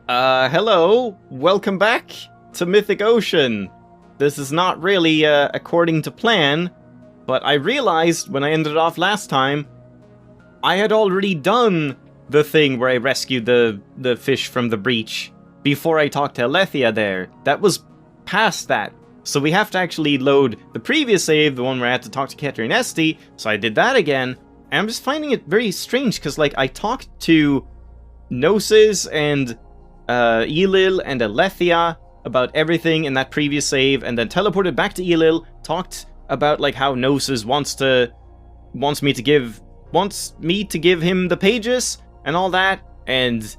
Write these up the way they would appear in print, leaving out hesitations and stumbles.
Hello, welcome back to Mythic Ocean. This is not really, according to plan, but I realized when I ended off last time, I had already done the thing where I rescued the fish from the breach before I talked to Alethea there. That was past that. So we have to actually load the previous save, the one where I had to talk to Ketri and Esti, so I did that again. And I'm just finding it very strange, because, like, I talked to Gnosis and Elil and Alethea about everything in that previous save, and then teleported back to Elil, talked about, like, how Gnosis wants me to give him the pages and all that, and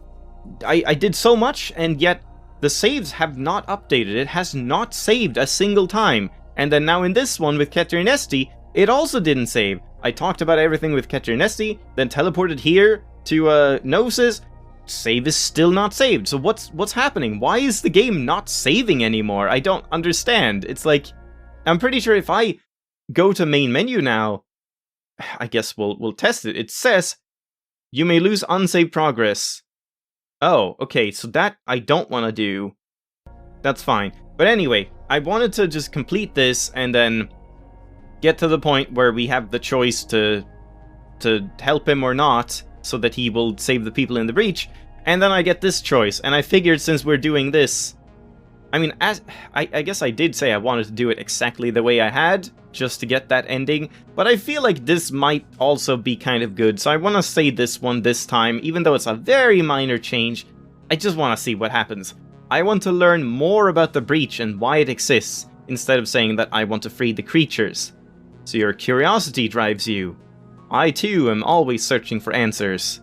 I did so much, and yet the saves have not updated. It has not saved a single time. And then now in this one with Ketri and Esti, it also didn't save. I talked about everything with Ketri and Esti, then teleported here to Gnosis. Save is still not saved. So what's happening? Why is the game not saving anymore? I don't understand. It's like, I'm pretty sure if I go to main menu now, I guess we'll test it. It says you may lose unsaved progress. Oh, okay, so that I don't want to do. That's fine. But anyway, I wanted to just complete this and then get to the point where we have the choice to help him or not, so that he will save the people in the breach, and then I get this choice, and I figured since we're doing this, I mean, I guess I did say I wanted to do it exactly the way I had, just to get that ending, but I feel like this might also be kind of good, so I want to say this one this time, even though it's a very minor change. I just want to see what happens. I want to learn more about the breach and why it exists, instead of saying that I want to free the creatures. So your curiosity drives you. I too am always searching for answers.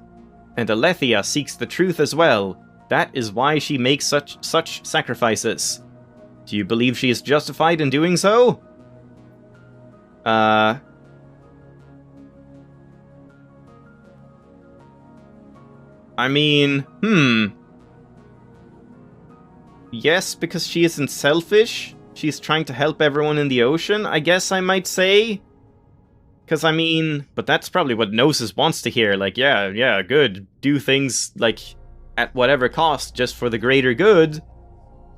And Alethea seeks the truth as well. That is why she makes such sacrifices. Do you believe she is justified in doing so? I mean, yes, because she isn't selfish. She's trying to help everyone in the ocean, I guess I might say. Because, I mean, but that's probably what Gnosis wants to hear. Like, yeah, good. Do things, like, at whatever cost, just for the greater good.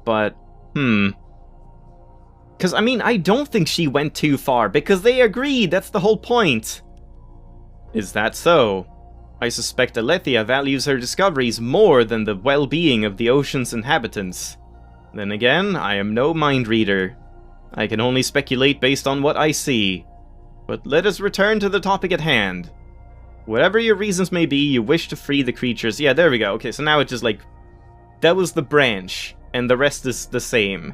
But, Because, I mean, I don't think she went too far, because they agreed, that's the whole point. Is that so? I suspect Alethea values her discoveries more than the well-being of the ocean's inhabitants. Then again, I am no mind reader. I can only speculate based on what I see. But let us return to the topic at hand. Whatever your reasons may be, you wish to free the creatures. Yeah, there we go. Okay, so now it's just like, that was the branch, and the rest is the same.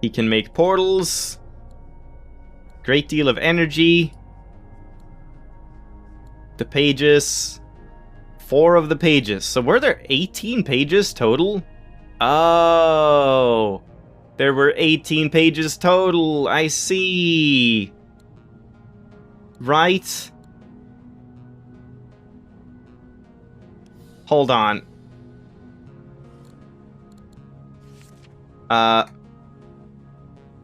He can make portals. Great deal of energy. The pages. 4 of the pages. So were there 18 pages total? Oh, there were 18 pages total. I see. Right. Hold on.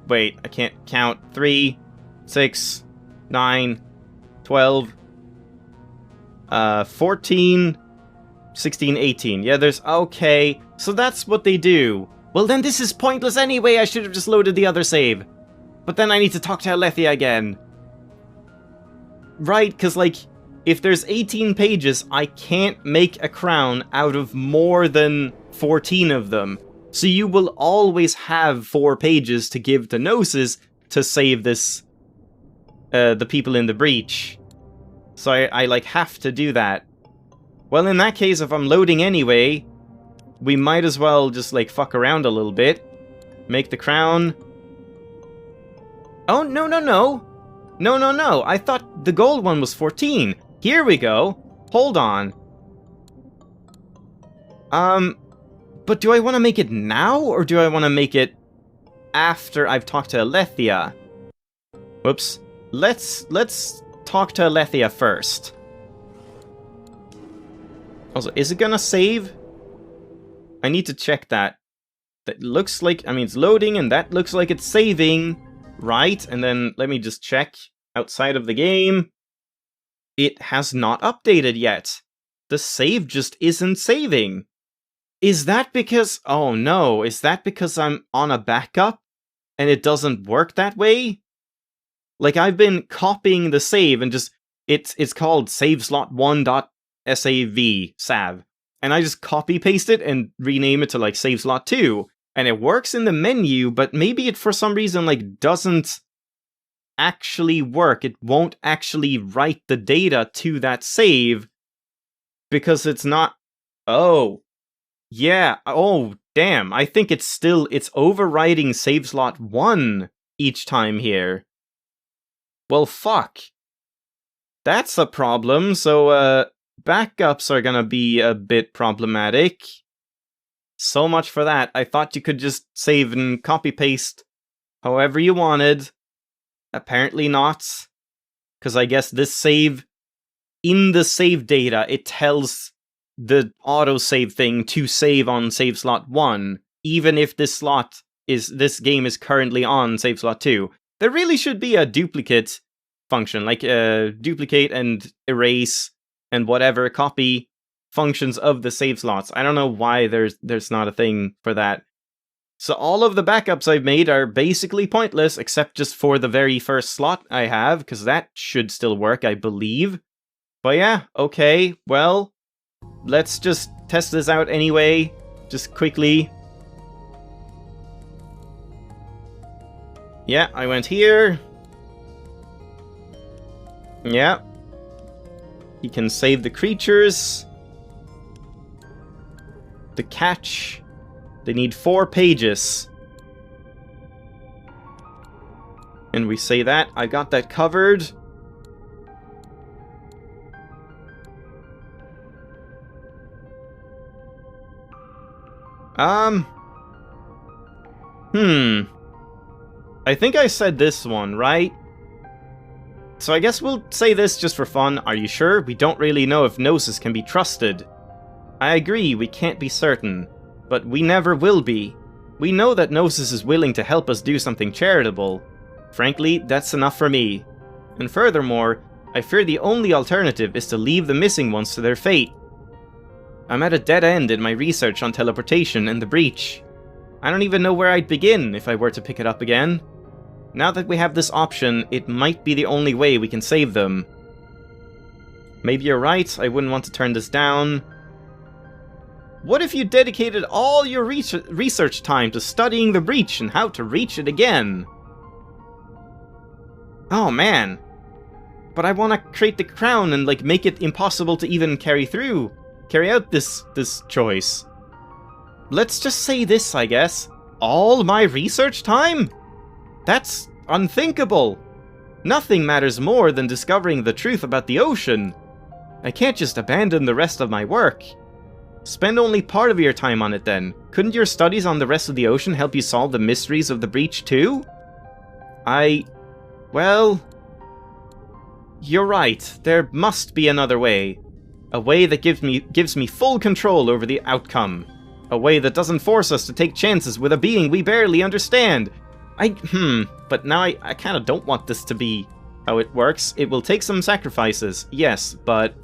Wait, I can't count. 3, 6, 9, 12, 14, 16, 18. Yeah, there's... Okay, so that's what they do. Well, then this is pointless anyway. I should have just loaded the other save. But then I need to talk to Alethea again. Right, because, like, if there's 18 pages, I can't make a crown out of more than 14 of them. So you will always have 4 pages to give to Gnosis to save this, the people in the breach. So I like, have to do that. Well, in that case, if I'm loading anyway, we might as well just, like, fuck around a little bit. Make the crown. Oh, no. No. I thought the gold one was 14. Here we go. Hold on. But do I want to make it now, or do I want to make it after I've talked to Alethea? Whoops. Let's talk to Alethea first. Also, is it gonna save? I need to check that. That looks like, I mean, it's loading, and that looks like it's saving. Right, and then let me just check outside of the game. It has not updated yet. the save just isn't saving. Is that because... Oh no, is that because I'm on a backup and it doesn't work that way? Like, I've been copying the save and just... It's called saveslot1.sav, and I just copy-paste it and rename it to, like, saveslot2, and it works in the menu, but maybe it, for some reason, like, doesn't actually work. It won't actually write the data to that save, because it's not... Oh. Yeah, oh, damn, I think it's overriding saveslot1 each time here. Well, fuck. That's a problem, so, backups are gonna be a bit problematic. So much for that. I thought you could just save and copy-paste however you wanted. Apparently not. Because I guess this save, in the save data, it tells the autosave thing to save on save slot 1, even if this game is currently on save slot 2. There really should be a duplicate function, like duplicate and erase and whatever copy functions of the save slots. I don't know why there's not a thing for that. So all of the backups I've made are basically pointless, except just for the very first slot I have, because that should still work, I believe. But yeah, okay, well, let's just test this out anyway, just quickly. Yeah, I went here. Yeah. You can save the creatures. The catch. They need 4 pages. And we say that. I got that covered. I think I said this one, right? So I guess we'll say this just for fun. Are you sure? We don't really know if Gnosis can be trusted. I agree, we can't be certain. But we never will be. We know that Gnosis is willing to help us do something charitable. Frankly, that's enough for me. And furthermore, I fear the only alternative is to leave the missing ones to their fate. I'm at a dead end in my research on teleportation and the breach. I don't even know where I'd begin if I were to pick it up again. Now that we have this option, it might be the only way we can save them. Maybe you're right, I wouldn't want to turn this down. What if you dedicated all your research time to studying the breach and how to reach it again? Oh man. But I want to create the crown and like make it impossible to even carry out this choice. Let's just say this, I guess. All my research time? That's unthinkable. Nothing matters more than discovering the truth about the ocean. I can't just abandon the rest of my work. Spend only part of your time on it then. Couldn't your studies on the rest of the ocean help you solve the mysteries of the breach too? Well... You're right. There must be another way. A way that gives me full control over the outcome. A way that doesn't force us to take chances with a being we barely understand. But now I kind of don't want this to be how it works. It will take some sacrifices, yes, but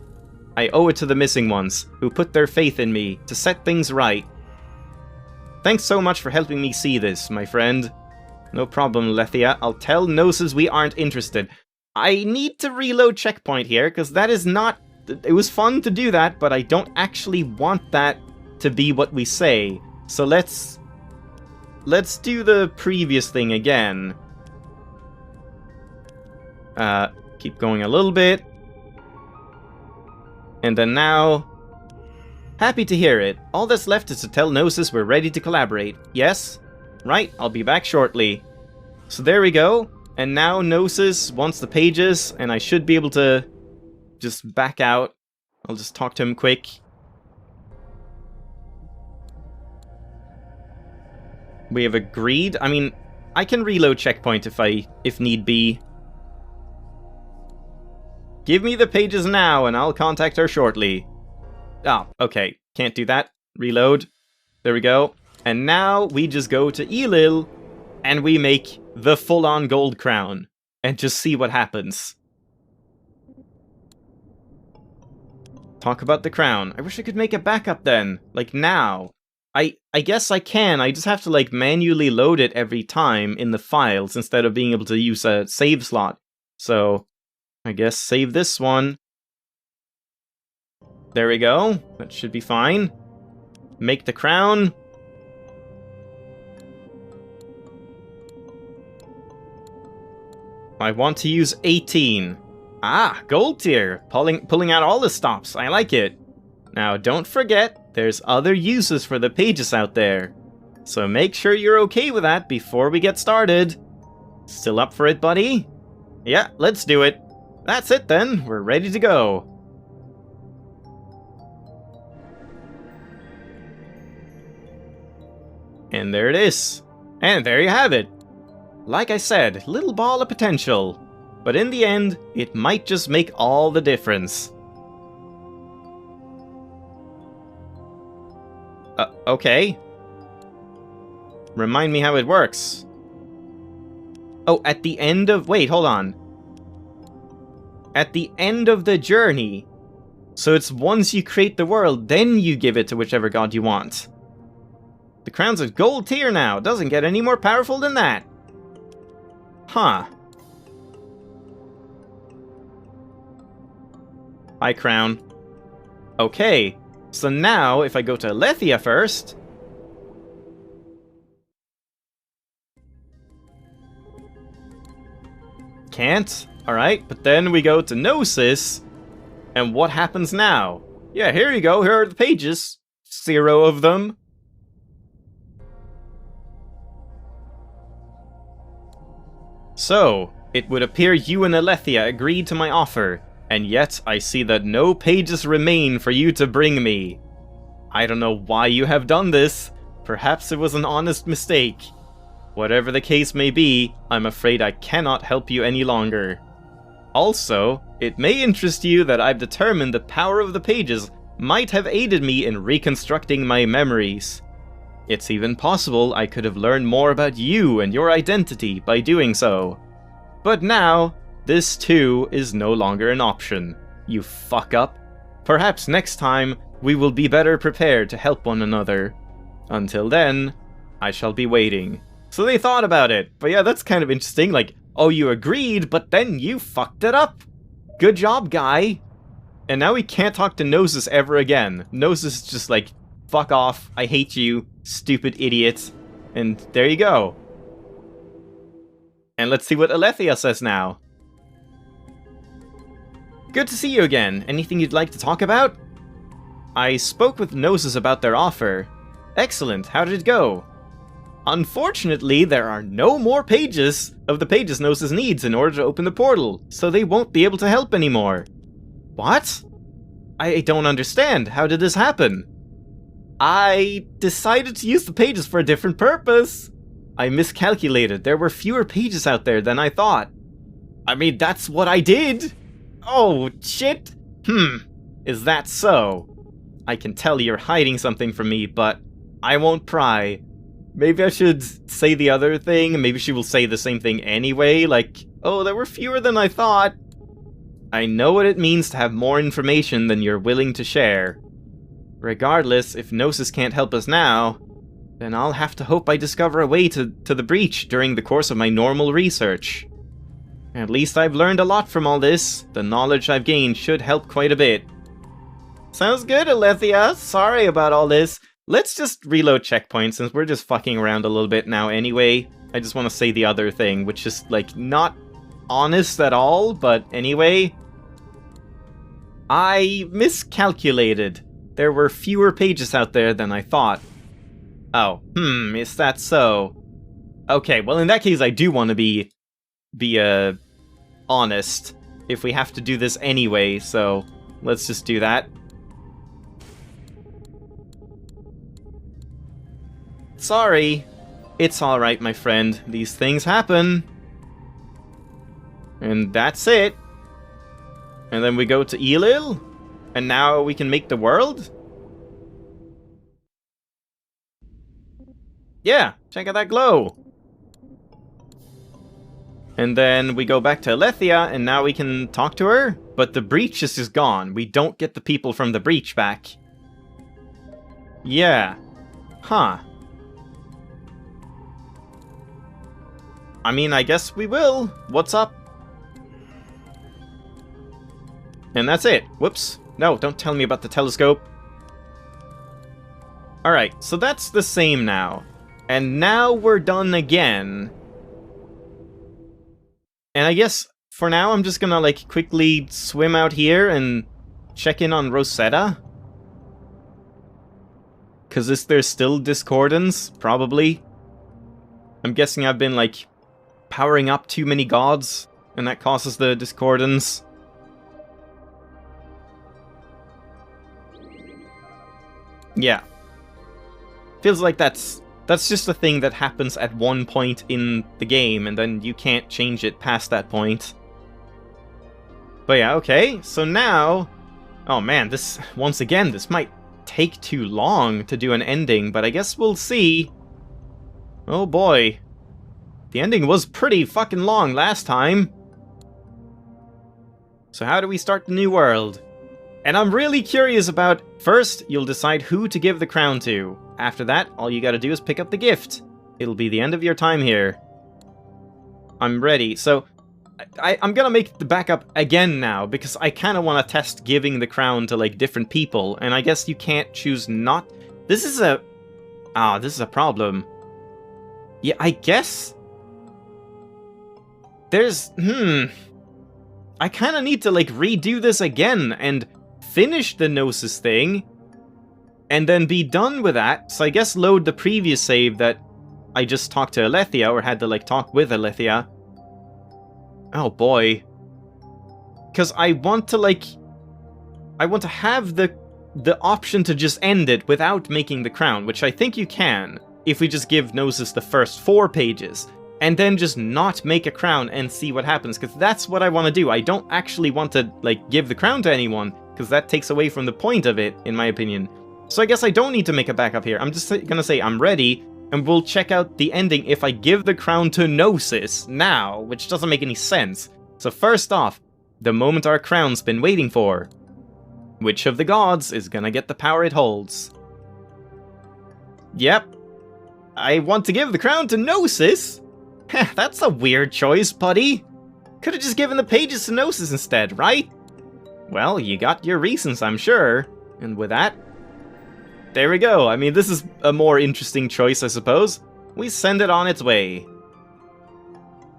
I owe it to the missing ones, who put their faith in me to set things right. Thanks so much for helping me see this, my friend. No problem, Lethia. I'll tell Gnosis we aren't interested. I need to reload checkpoint here, because that is not... It was fun to do that, but I don't actually want that to be what we say. So let's do the previous thing again. Keep going a little bit. And then now... Happy to hear it. All that's left is to tell Gnosis we're ready to collaborate. Yes? Right, I'll be back shortly. So there we go. And now Gnosis wants the pages, and I should be able to just back out. I'll just talk to him quick. We have agreed. I mean, I can reload checkpoint if need be. Give me the pages now, and I'll contact her shortly. Ah, okay. Can't do that. Reload. There we go. And now we just go to Elil, and we make the full-on gold crown. And just see what happens. Talk about the crown. I wish I could make a backup then. Like now. I guess I can. I just have to like manually load it every time in the files instead of being able to use a save slot. So I guess save this one. There we go. That should be fine. Make the crown. I want to use 18. Ah, gold tier. Pulling out all the stops. I like it. Now, don't forget, there's other uses for the pages out there. So make sure you're okay with that before we get started. Still up for it, buddy? Yeah, let's do it. That's it then. We're ready to go. And there it is. And there you have it. Like I said, little ball of potential. But in the end, it might just make all the difference. Okay. Remind me how it works. Oh, at the end of... Wait, hold on. At the end of the journey. So it's once you create the world, then you give it to whichever god you want. The crown's a gold tier now. Doesn't get any more powerful than that. Huh. Hi, crown. Okay. So now, if I go to Alethea first... Can't. Alright, but then we go to Gnosis. And what happens now? Yeah, here you go. Here are the pages. 0 of them. So, it would appear you and Alethea agreed to my offer. And yet, I see that no pages remain for you to bring me. I don't know why you have done this. Perhaps it was an honest mistake. Whatever the case may be, I'm afraid I cannot help you any longer. Also, it may interest you that I've determined the power of the pages might have aided me in reconstructing my memories. It's even possible I could have learned more about you and your identity by doing so. But now, this too is no longer an option. You fuck up. Perhaps next time, we will be better prepared to help one another. Until then, I shall be waiting. So they thought about it. But yeah, that's kind of interesting. Like, oh, you agreed, but then you fucked it up. Good job, guy. And now we can't talk to Gnosis ever again. Gnosis is just like, fuck off, I hate you, stupid idiot. And there you go. And let's see what Alethea says now. Good to see you again. Anything you'd like to talk about? I spoke with Gnosis about their offer. Excellent, how did it go? Unfortunately, there are no more pages of the pages Gnosis needs in order to open the portal, so they won't be able to help anymore. What? I don't understand. How did this happen? I decided to use the pages for a different purpose. I miscalculated. There were fewer pages out there than I thought. I mean, that's what I did. Oh, shit. Is that so? I can tell you're hiding something from me, but I won't pry. Maybe I should say the other thing. Maybe she will say the same thing anyway. Like, oh, there were fewer than I thought. I know what it means to have more information than you're willing to share. Regardless, if Gnosis can't help us now, then I'll have to hope I discover a way to the breach during the course of my normal research. At least I've learned a lot from all this. The knowledge I've gained should help quite a bit. Sounds good, Alethea. Sorry about all this. Let's just reload checkpoints since we're just fucking around a little bit now anyway. I just want to say the other thing, which is, like, not honest at all, but anyway. I miscalculated. There were fewer pages out there than I thought. Oh, is that so? Okay, well in that case I do want to be honest. If we have to do this anyway, so let's just do that. Sorry. It's alright, my friend. These things happen. And that's it. And then we go to Elil. And now we can make the world? Yeah, check out that glow. And then we go back to Alethea, and now we can talk to her? but the breach is just gone. We don't get the people from the breach back. Yeah. Huh. I mean, I guess we will. What's up? And that's it. Whoops. No, don't tell me about the telescope. Alright, so that's the same now. And now we're done again. And I guess, for now, I'm just gonna, like, quickly swim out here and check in on Rosetta. Because there's still discordance, probably. I'm guessing I've been, like, powering up too many gods, and that causes the discordance. Yeah. Feels like that's just a thing that happens at one point in the game, and then you can't change it past that point. But yeah, okay, so now... Oh man, this, once again, this might take too long to do an ending, but I guess we'll see. Oh boy. The ending was pretty fucking long last time. So how do we start the new world? And I'm really curious about... First, you'll decide who to give the crown to. After that, all you gotta do is pick up the gift. It'll be the end of your time here. I'm ready. So, I'm gonna make the backup again now, because I kinda wanna test giving the crown to, like, different people, and I guess you can't choose not... This is a... this is a problem. Yeah, I guess... There's... I kinda need to, like, redo this again, and finish the Gnosis thing, and then be done with that. So I guess load the previous save that I just talked to Alethea, or had to, like, talk with Alethea. Oh boy. Because I want to, like... I want to have the option to just end it without making the crown, which I think you can, if we just give Gnosis the first 4 pages, and then just not make a crown and see what happens, because that's what I want to do. I don't actually want to, like, give the crown to anyone, because that takes away from the point of it, in my opinion. So I guess I don't need to make a backup here. I'm just gonna say I'm ready, and we'll check out the ending if I give the crown to Gnosis now, which doesn't make any sense. So first off, the moment our crown's been waiting for. Which of the gods is gonna get the power it holds? Yep. I want to give the crown to Gnosis? Heh, that's a weird choice, buddy. Could've just given the pages to Gnosis instead, right? Well, you got your reasons, I'm sure. And with that, there we go. I mean, this is a more interesting choice, I suppose. We send it on its way.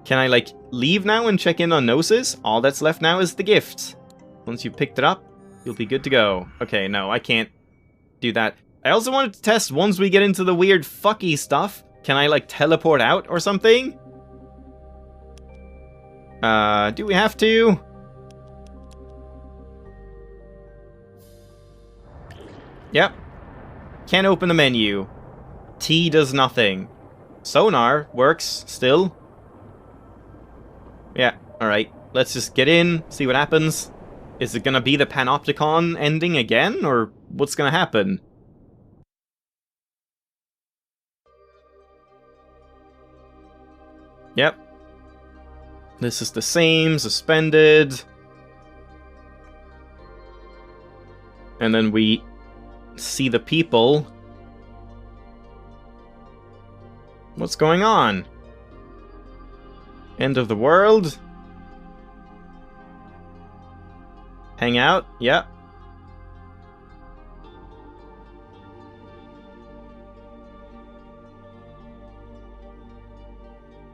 Can I, like, leave now and check in on Gnosis? All that's left now is the gift. Once you've picked it up, you'll be good to go. Okay, no, I can't do that. I also wanted to test, once we get into the weird fucky stuff, can I, like, teleport out or something? Do we have to? Yep. Can't open the menu. T does nothing. Sonar works still. Yeah, alright. Let's just get in, see what happens. Is it gonna be the Panopticon ending again, or what's gonna happen? Yep. This is the same, suspended. And then we see the people. What's going on? End of the world? Hang out? Yep.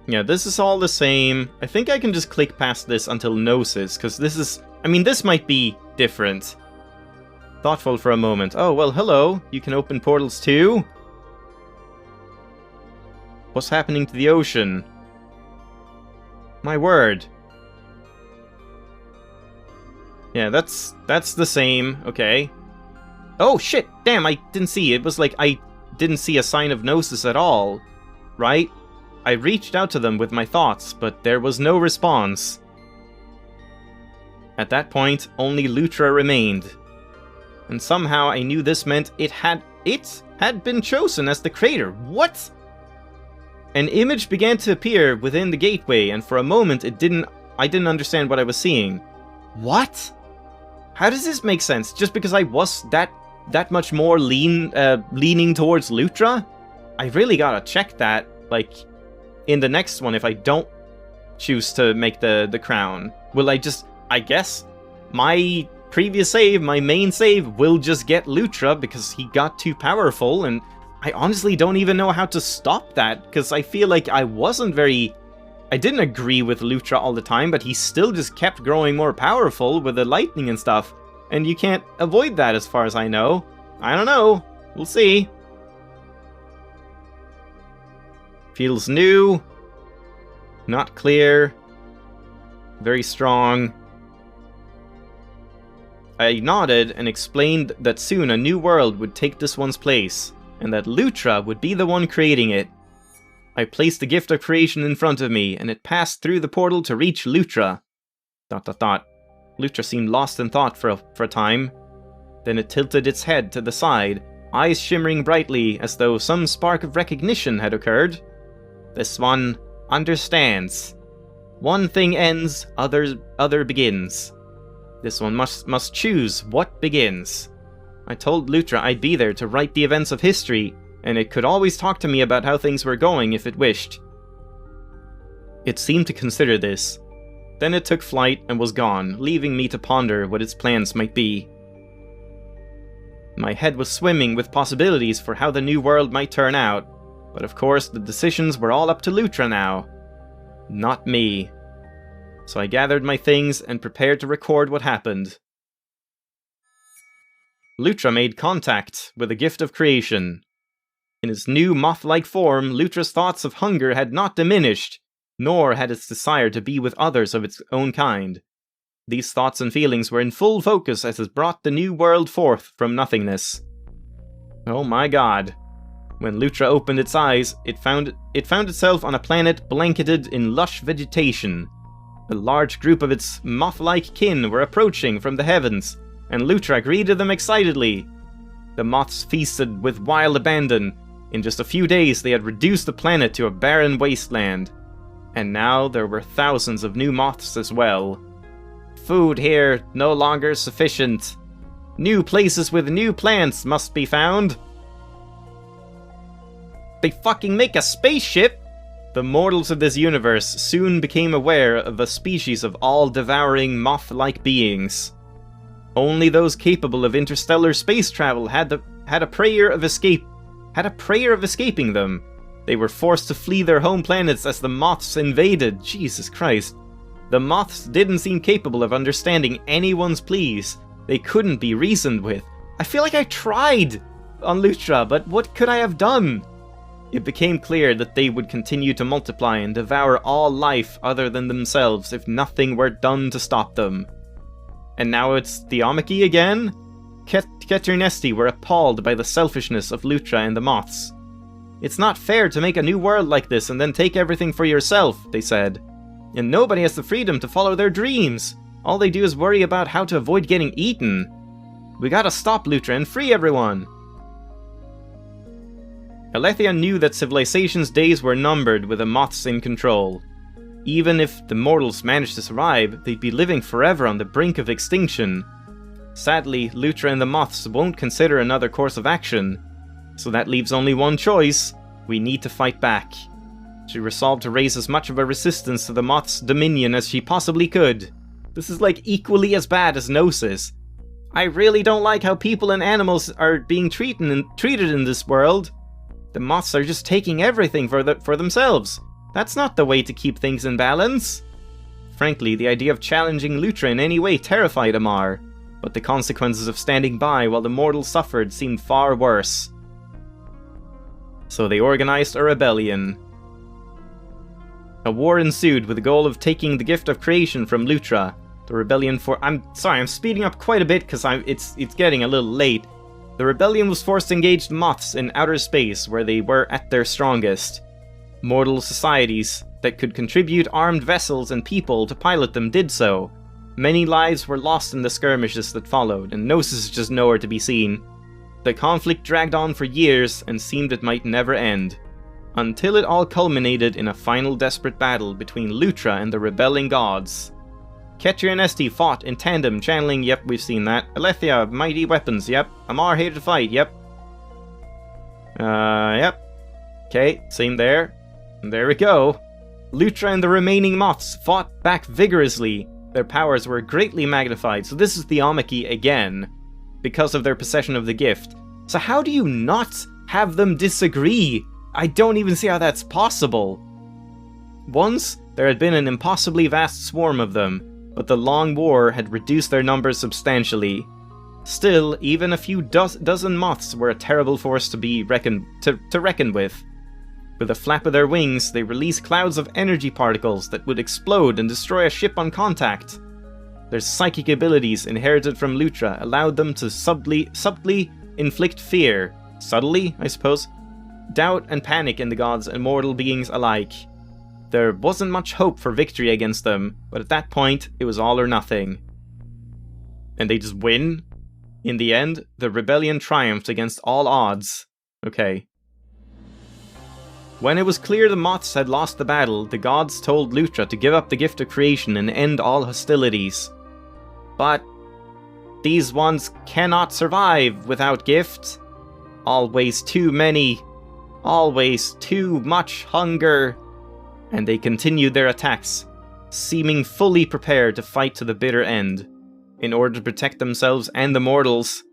Yeah, this is all the same. I think I can just click past this until Gnosis, because this is... I mean, this might be different. Thoughtful for a moment. Oh, well, hello. You can open portals too? What's happening to the ocean? My word. Yeah, that's the same. Okay. Oh, shit! Damn, I didn't see. It was like I didn't see a sign of Gnosis at all. Right? I reached out to them with my thoughts, but there was no response. At that point, only Lutra remained. And somehow I knew this meant it had been chosen as the crater. What? An image began to appear within the gateway, and for a moment I didn't understand what I was seeing. What? How does this make sense? Just because I was that much more leaning towards Lutra? I really gotta check that, like, in the next one if I don't choose to make the crown. Will I guess my previous save, my main save, will just get Lutra because he got too powerful, and I honestly don't even know how to stop that, because I feel like I didn't agree with Lutra all the time, but he still just kept growing more powerful with the lightning and stuff, and you can't avoid that as far as I know. I don't know. We'll see. Feels new. Not clear. Very strong. I nodded and explained that soon a new world would take this one's place, and that Lutra would be the one creating it. I placed the gift of creation in front of me, and it passed through the portal to reach Lutra. ... Lutra seemed lost in thought for a time. Then it tilted its head to the side, eyes shimmering brightly as though some spark of recognition had occurred. This one understands. One thing ends, other begins. This one must choose what begins. I told Lutra I'd be there to write the events of history, and it could always talk to me about how things were going if it wished. It seemed to consider this. Then it took flight and was gone, leaving me to ponder what its plans might be. My head was swimming with possibilities for how the new world might turn out, but of course the decisions were all up to Lutra now. Not me. So I gathered my things and prepared to record what happened. Lutra made contact with the gift of creation. In its new moth-like form, Lutra's thoughts of hunger had not diminished, nor had its desire to be with others of its own kind. These thoughts and feelings were in full focus as it brought the new world forth from nothingness. Oh my god. When Lutra opened its eyes, it found itself on a planet blanketed in lush vegetation. A large group of its moth-like kin were approaching from the heavens, and Lutra greeted them excitedly. The moths feasted with wild abandon. In just a few days they had reduced the planet to a barren wasteland. And now there were thousands of new moths as well. Food here no longer sufficient. New places with new plants must be found. They fucking make a spaceship! The mortals of this universe soon became aware of a species of all-devouring moth-like beings. Only those capable of interstellar space travel had a prayer of escaping them. They were forced to flee their home planets as the moths invaded. Jesus Christ. The moths didn't seem capable of understanding anyone's pleas. They couldn't be reasoned with. I feel like I tried on Lutra, but what could I have done? It became clear that they would continue to multiply and devour all life other than themselves if nothing were done to stop them. And now it's Theomachy again? Keternesti were appalled by the selfishness of Lutra and the moths. It's not fair to make a new world like this and then take everything for yourself, they said. And nobody has the freedom to follow their dreams. All they do is worry about how to avoid getting eaten. We gotta stop Lutra and free everyone. Alethea knew that civilization's days were numbered with the moths in control. Even if the mortals managed to survive, they'd be living forever on the brink of extinction. Sadly, Lutra and the moths won't consider another course of action, so that leaves only one choice: we need to fight back. She resolved to raise as much of a resistance to the moths' dominion as she possibly could. This is like equally as bad as Gnosis. I really don't like how people and animals are being treated in this world. The moths are just taking everything for themselves. That's not the way to keep things in balance. Frankly, the idea of challenging Lutra in any way terrified Amar, but the consequences of standing by while the mortals suffered seemed far worse. So they organized a rebellion. A war ensued with the goal of taking the gift of creation from Lutra. The rebellion I'm speeding up quite a bit because it's getting a little late. The rebellion was forced to engage the moths in outer space where they were at their strongest. Mortal societies that could contribute armed vessels and people to pilot them did so. Many lives were lost in the skirmishes that followed, and Gnosis is just nowhere to be seen. The conflict dragged on for years and seemed it might never end, until it all culminated in a final desperate battle between Lutra and the rebelling gods. Ketria and Esti fought in tandem, channeling, yep, we've seen that. Alethea, mighty weapons, yep. Amar, here to fight, yep. Yep. Okay, same there. And there we go. Lutra and the remaining moths fought back vigorously. Their powers were greatly magnified, so this is the Omiki again, because of their possession of the gift. So how do you not have them disagree? I don't even see how that's possible. Once, there had been an impossibly vast swarm of them, but the long war had reduced their numbers substantially. Still, even a few dozen moths were a terrible force to be reckon with. With a flap of their wings, they released clouds of energy particles that would explode and destroy a ship on contact. Their psychic abilities, inherited from Lutra, allowed them to subtly inflict fear. Subtly, I suppose? Doubt and panic in the gods and mortal beings alike. There wasn't much hope for victory against them, but at that point, it was all or nothing. And they just win? In the end, the rebellion triumphed against all odds. Okay. When it was clear the moths had lost the battle, the gods told Lutra to give up the gift of creation and end all hostilities. But these ones cannot survive without gift. Always too many. Always too much hunger. And they continued their attacks, seeming fully prepared to fight to the bitter end, in order to protect themselves and the mortals.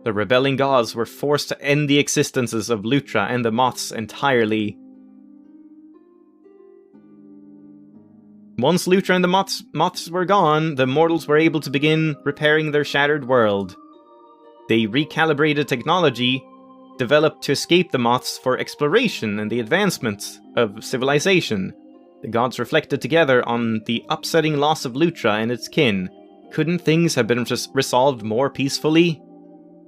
The rebelling gods were forced to end the existences of Lutra and the moths entirely. Once Lutra and the moths were gone, the mortals were able to begin repairing their shattered world. They recalibrated technology developed to escape the moths for exploration and the advancement of civilization. The gods reflected together on the upsetting loss of Lutra and its kin. Couldn't things have been resolved more peacefully?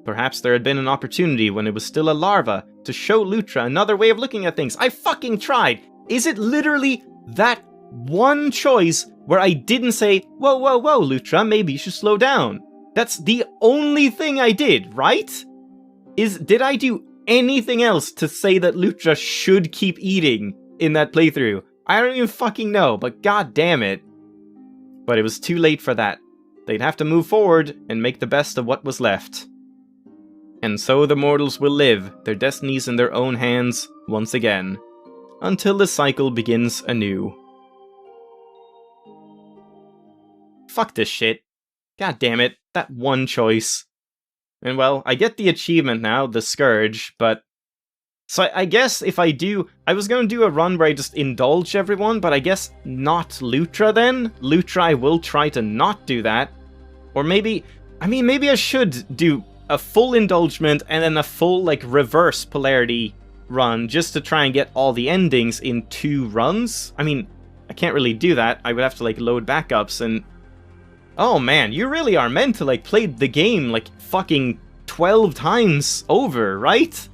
Perhaps there had been an opportunity when it was still a larva to show Lutra another way of looking at things. I fucking tried! Is it literally that one choice where I didn't say, whoa, whoa, whoa, Lutra, maybe you should slow down? That's the only thing I did, right? Did I do anything else to say that Lutra should keep eating in that playthrough? I don't even fucking know, but god damn it. But it was too late for that. They'd have to move forward and make the best of what was left. And so the mortals will live, their destinies in their own hands, once again. Until the cycle begins anew. Fuck this shit. God damn it, that one choice. And well, I get the achievement now, the Scourge, but... So I guess if I do... I was going to do a run where I just indulge everyone, but I guess not Lutra then? Lutra, I will try to not do that. Or maybe... I mean, maybe I should do a full indulgement and then a full, like, reverse polarity run, just to try and get all the endings in 2 runs? I mean, I can't really do that. I would have to, like, load backups and... Oh man, you really are meant to, like, play the game, like, fucking 12 times over, right?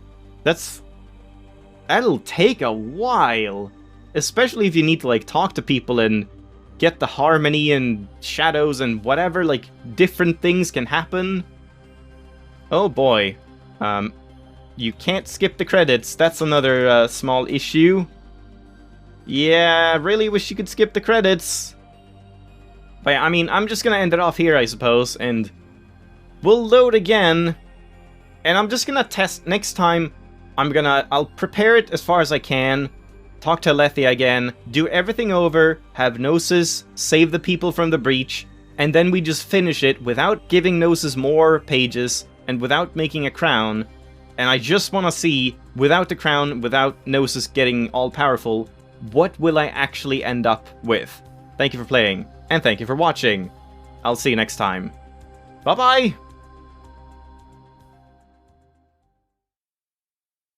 That'll take a while. Especially if you need to, like, talk to people and get the harmony and shadows and whatever, like, different things can happen. Oh boy. You can't skip the credits. That's another, small issue. Yeah, I really wish you could skip the credits. But I mean, I'm just gonna end it off here, I suppose, and we'll load again, and I'm just gonna test next time. I'll prepare it as far as I can, talk to Alethea again, do everything over, have Gnosis, save the people from the breach, and then we just finish it without giving Gnosis more pages, and without making a crown, and I just want to see, without the crown, without Gnosis getting all-powerful, what will I actually end up with? Thank you for playing. And thank you for watching. I'll see you next time. Bye-bye!